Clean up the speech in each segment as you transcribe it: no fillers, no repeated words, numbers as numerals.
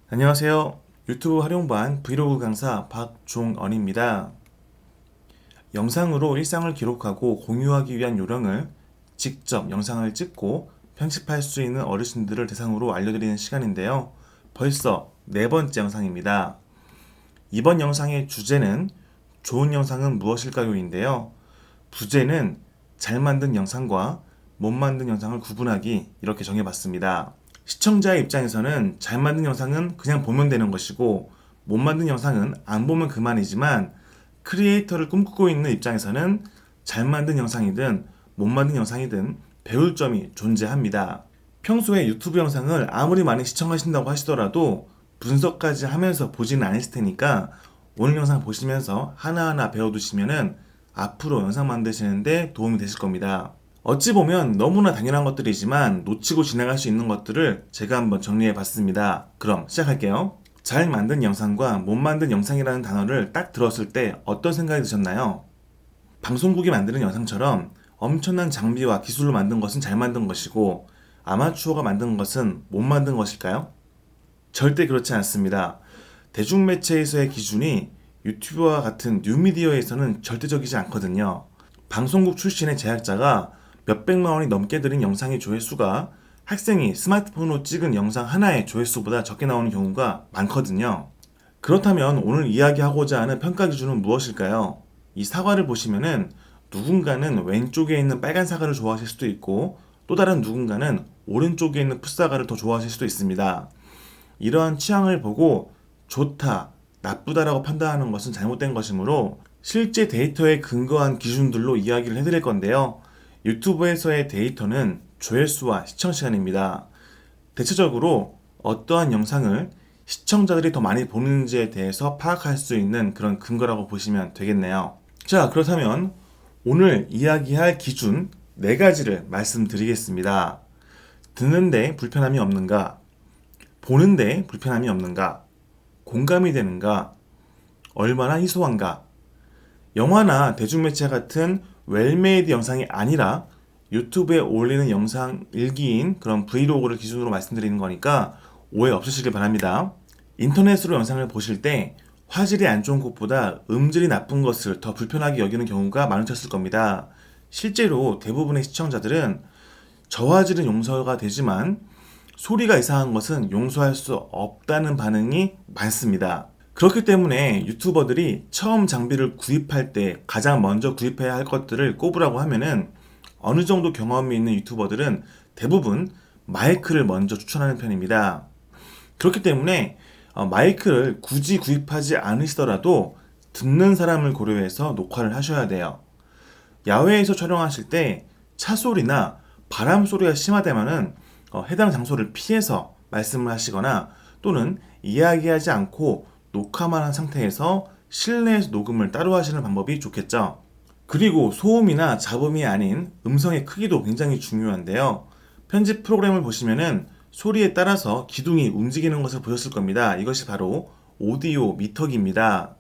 안녕하세요. 유튜브 활용반 브이로그 강사 박종언입니다. 영상으로 일상을 기록하고 공유하기 위한 요령을 직접 영상을 찍고 편집할 수 있는 어르신들을 대상으로 알려드리는 시간인데요. 벌써 네 번째 영상입니다. 이번 영상의 주제는 좋은 영상은 무엇일까요인데요. 부제는 잘 만든 영상과 못 만든 영상을 구분하기 이렇게 정해봤습니다. 시청자의 입장에서는 잘 만든 영상은 그냥 보면 되는 것이고 못 만든 영상은 안 보면 그만이지만 크리에이터를 꿈꾸고 있는 입장에서는 잘 만든 영상이든 못 만든 영상이든 배울 점이 존재합니다. 평소에 유튜브 영상을 아무리 많이 시청하신다고 하시더라도 분석까지 하면서 보지는 않으실 테니까 오늘 영상 보시면서 하나하나 배워두시면은 앞으로 영상 만드시는데 도움이 되실 겁니다. 어찌 보면 너무나 당연한 것들이지만 놓치고 지나갈 수 있는 것들을 제가 한번 정리해 봤습니다. 그럼 시작할게요. 잘 만든 영상과 못 만든 영상이라는 단어를 딱 들었을 때 어떤 생각이 드셨나요? 방송국이 만드는 영상처럼 엄청난 장비와 기술로 만든 것은 잘 만든 것이고 아마추어가 만든 것은 못 만든 것일까요? 절대 그렇지 않습니다. 대중매체에서의 기준이 유튜브와 같은 뉴미디어에서는 절대적이지 않거든요. 방송국 출신의 제작자가 몇백만 원이 넘게 들인 영상의 조회수가 학생이 스마트폰으로 찍은 영상 하나의 조회수보다 적게 나오는 경우가 많거든요. 그렇다면 오늘 이야기하고자 하는 평가 기준은 무엇일까요? 이 사과를 보시면은 누군가는 왼쪽에 있는 빨간 사과를 좋아하실 수도 있고 또 다른 누군가는 오른쪽에 있는 풋사과를 더 좋아하실 수도 있습니다. 이러한 취향을 보고 좋다, 나쁘다라고 판단하는 것은 잘못된 것이므로 실제 데이터에 근거한 기준들로 이야기를 해드릴 건데요. 유튜브에서의 데이터는 조회수와 시청 시간입니다. 대체적으로 어떠한 영상을 시청자들이 더 많이 보는지에 대해서 파악할 수 있는 그런 근거라고 보시면 되겠네요. 자, 그렇다면 오늘 이야기할 기준 4가지를 말씀드리겠습니다. 듣는데 불편함이 없는가? 보는데 불편함이 없는가? 공감이 되는가? 얼마나 희소한가? 영화나 대중매체 같은 웰메이드 영상이 아니라 유튜브에 올리는 영상 일기인 그런 브이로그를 기준으로 말씀드리는 거니까 오해 없으시길 바랍니다. 인터넷으로 영상을 보실 때 화질이 안 좋은 곳보다 음질이 나쁜 것을 더 불편하게 여기는 경우가 많으셨을 겁니다. 실제로 대부분의 시청자들은 저화질은 용서가 되지만 소리가 이상한 것은 용서할 수 없다는 반응이 많습니다. 그렇기 때문에 유튜버들이 처음 장비를 구입할 때 가장 먼저 구입해야 할 것들을 꼽으라고 하면은 어느 정도 경험이 있는 유튜버들은 대부분 마이크를 먼저 추천하는 편입니다. 그렇기 때문에 마이크를 굳이 구입하지 않으시더라도 듣는 사람을 고려해서 녹화를 하셔야 돼요. 야외에서 촬영하실 때 차 소리나 바람 소리가 심하다면은 해당 장소를 피해서 말씀을 하시거나 또는 이야기하지 않고 녹화만 한 상태에서 실내에서 녹음을 따로 하시는 방법이 좋겠죠. 그리고 소음이나 잡음이 아닌 음성의 크기도 굉장히 중요한데요. 편집 프로그램을 보시면은 소리에 따라서 기둥이 움직이는 것을 보셨을 겁니다. 이것이 바로 오디오 미터기입니다.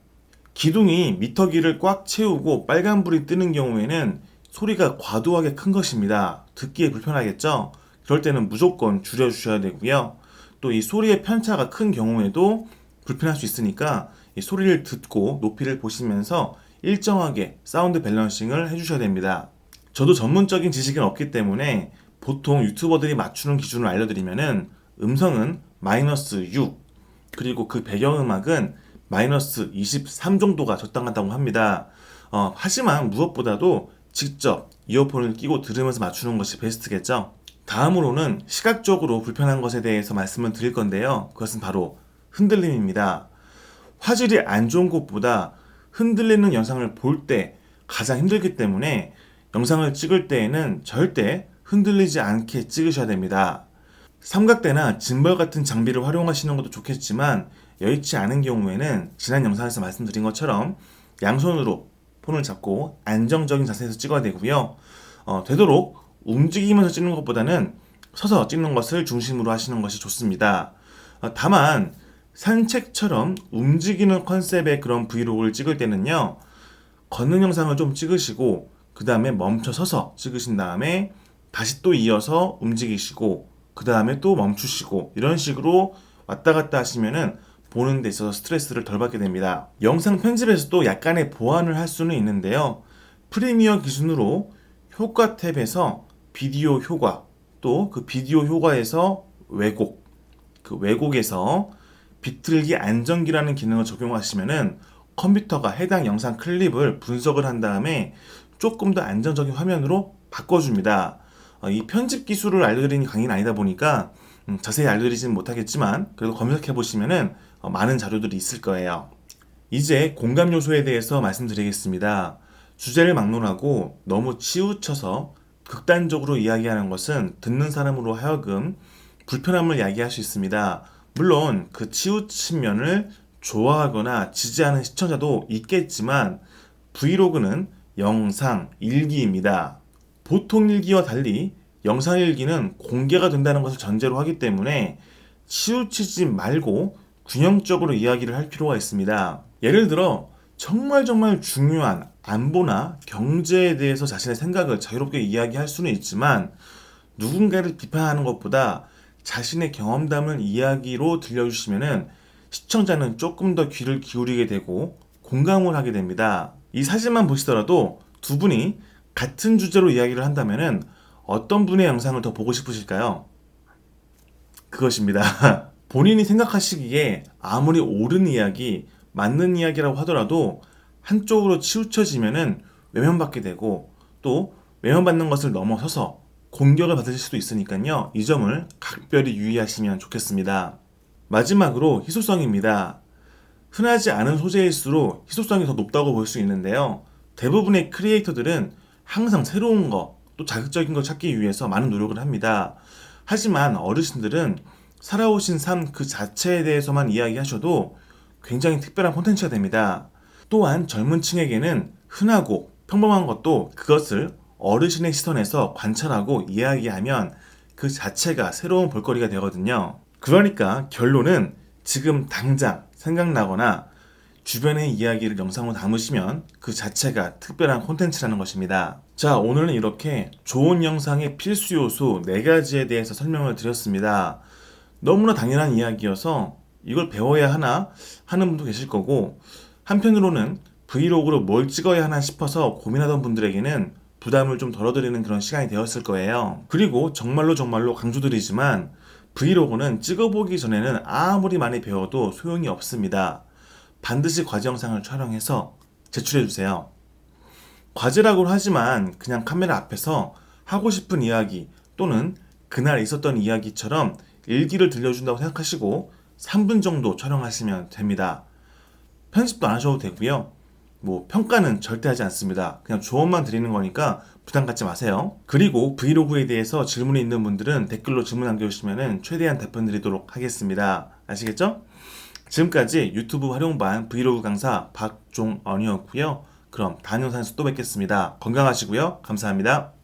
기둥이 미터기를 꽉 채우고 빨간불이 뜨는 경우에는 소리가 과도하게 큰 것입니다. 듣기에 불편하겠죠? 그럴 때는 무조건 줄여주셔야 되고요. 또 이 소리의 편차가 큰 경우에도 불편할 수 있으니까 이 소리를 듣고 높이를 보시면서 일정하게 사운드 밸런싱을 해주셔야 됩니다. 저도 전문적인 지식은 없기 때문에 보통 유튜버들이 맞추는 기준을 알려드리면은 음성은 마이너스 6 그리고 그 배경음악은 마이너스 23 정도가 적당하다고 합니다. 하지만 무엇보다도 직접 이어폰을 끼고 들으면서 맞추는 것이 베스트겠죠. 다음으로는 시각적으로 불편한 것에 대해서 말씀을 드릴 건데요. 그것은 바로 흔들림입니다. 화질이 안 좋은 곳보다 흔들리는 영상을 볼 때 가장 힘들기 때문에 영상을 찍을 때에는 절대 흔들리지 않게 찍으셔야 됩니다. 삼각대나 짐벌 같은 장비를 활용하시는 것도 좋겠지만 여의치 않은 경우에는 지난 영상에서 말씀드린 것처럼 양손으로 폰을 잡고 안정적인 자세에서 찍어야 되고요. 되도록 움직이면서 찍는 것보다는 서서 찍는 것을 중심으로 하시는 것이 좋습니다. 다만 산책처럼 움직이는 컨셉의 그런 브이로그를 찍을 때는요, 걷는 영상을 좀 찍으시고 그 다음에 멈춰 서서 찍으신 다음에 다시 또 이어서 움직이시고 그 다음에 또 멈추시고 이런 식으로 왔다 갔다 하시면은 보는 데 있어서 스트레스를 덜 받게 됩니다. 영상 편집에서도 약간의 보완을 할 수는 있는데요. 프리미어 기준으로 효과 탭에서 비디오 효과, 또 그 비디오 효과에서 왜곡, 그 왜곡에서 비틀기 안정기라는 기능을 적용하시면은 컴퓨터가 해당 영상 클립을 분석을 한 다음에 조금 더 안정적인 화면으로 바꿔줍니다. 이 편집 기술을 알려드리는 강의는 아니다 보니까 자세히 알려드리지는 못하겠지만 그래도 검색해 보시면은 많은 자료들이 있을 거예요. 이제 공감 요소에 대해서 말씀드리겠습니다. 주제를 막론하고 너무 치우쳐서 극단적으로 이야기하는 것은 듣는 사람으로 하여금 불편함을 야기할 수 있습니다. 물론 그 치우친 면을 좋아하거나 지지하는 시청자도 있겠지만 브이로그는 영상 일기입니다. 보통 일기와 달리 영상 일기는 공개가 된다는 것을 전제로 하기 때문에 치우치지 말고 균형적으로 이야기를 할 필요가 있습니다. 예를 들어 정말 중요한 안보나 경제에 대해서 자신의 생각을 자유롭게 이야기할 수는 있지만 누군가를 비판하는 것보다 자신의 경험담을 이야기로 들려주시면은 시청자는 조금 더 귀를 기울이게 되고 공감을 하게 됩니다. 이 사진만 보시더라도 두 분이 같은 주제로 이야기를 한다면은 어떤 분의 영상을 더 보고 싶으실까요? 그것입니다. 본인이 생각하시기에 아무리 옳은 이야기, 맞는 이야기라고 하더라도 한쪽으로 치우쳐지면은 외면받게 되고 또 외면받는 것을 넘어서서 공격을 받으실 수도 있으니까요. 이 점을 각별히 유의하시면 좋겠습니다. 마지막으로 희소성입니다. 흔하지 않은 소재일수록 희소성이 더 높다고 볼 수 있는데요. 대부분의 크리에이터들은 항상 새로운 거, 또 자극적인 걸 찾기 위해서 많은 노력을 합니다. 하지만 어르신들은 살아오신 삶 그 자체에 대해서만 이야기하셔도 굉장히 특별한 콘텐츠가 됩니다. 또한 젊은 층에게는 흔하고 평범한 것도 그것을 어르신의 시선에서 관찰하고 이야기하면 그 자체가 새로운 볼거리가 되거든요. 그러니까 결론은 지금 당장 생각나거나 주변의 이야기를 영상으로 담으시면 그 자체가 특별한 콘텐츠라는 것입니다. 자, 오늘은 이렇게 좋은 영상의 필수 요소 4가지에 대해서 설명을 드렸습니다. 너무나 당연한 이야기여서 이걸 배워야 하나 하는 분도 계실 거고, 한편으로는 브이로그로 뭘 찍어야 하나 싶어서 고민하던 분들에게는 부담을 좀 덜어드리는 그런 시간이 되었을 거예요. 그리고 정말로 강조드리지만 브이로그는 찍어보기 전에는 아무리 많이 배워도 소용이 없습니다. 반드시 과제 영상을 촬영해서 제출해주세요. 과제라고는 하지만 그냥 카메라 앞에서 하고 싶은 이야기 또는 그날 있었던 이야기처럼 일기를 들려준다고 생각하시고 3분 정도 촬영하시면 됩니다. 편집도 안 하셔도 되고요. 평가는 절대 하지 않습니다. 그냥 조언만 드리는 거니까 부담 갖지 마세요. 그리고 브이로그에 대해서 질문이 있는 분들은 댓글로 질문 남겨주시면 최대한 답변 드리도록 하겠습니다. 아시겠죠? 지금까지 유튜브 활용반 브이로그 강사 박종언이었고요. 그럼 다음 영상에서 또 뵙겠습니다. 건강하시고요. 감사합니다.